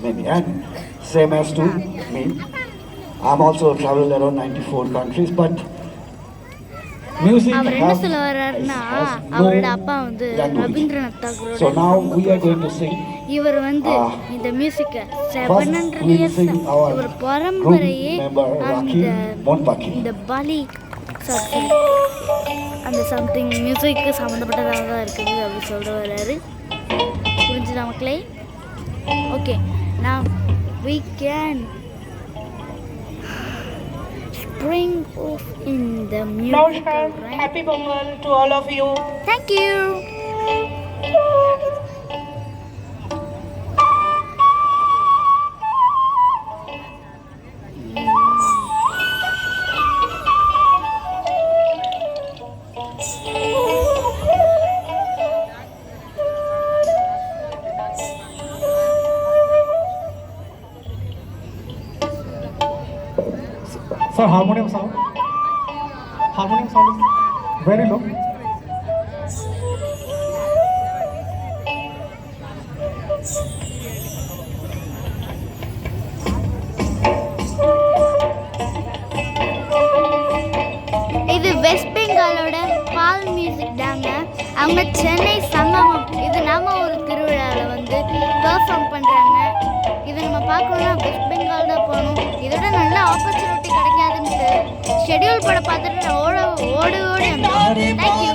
Many. And same as to me. I'm also traveled around 94 countries, but music அவர் என்ன has, சொல்ல வர்றாருன்னா has அவரோட no அப்பா வந்து language. Rabindranath தாகூரோட So now ரொம்ப we are going to close. sing. இவர் வந்து இந்த மியூசிக்கை 700 we'll இயர்ஸ் sing our இவர் group பரம்பரையே member Rakhi அந்த Monpaki. இந்த பலி சத்சங் அந்த சம்திங் மியூசிக்கு சம்மந்தப்பட்டதாக தான் இருக்குது அப்படி சொல்ல வர்றாரு. புரிஞ்சுதா மக்களே? Okay, now we can spring off in the musical Namaskar. rhyme. Happy Pongal to all of you. Thank you. Sir, harmonium sound. Harmonium sound is very low. இது வெஸ்ட் பெங்காலோட பால் மியூசிக் தாங்க. அவங்க சென்னை சங்கமம் இது நம்ம ஒரு திருவிழாவில் வந்து பெர்ஃபார்ம் பண்ணுறாங்க. இதை நம்ம பார்க்கணுன்னா வெஸ்ட் பெங்கால் தான் போகணும். இதோட நல்ல ஆப்பர்ச்சுனிட்டி கிடைக்காதுன்ட்டு ஷெட்யூல் பட பார்த்துட்டு நான் ஓடி வந்தேன். தேங்க்யூ.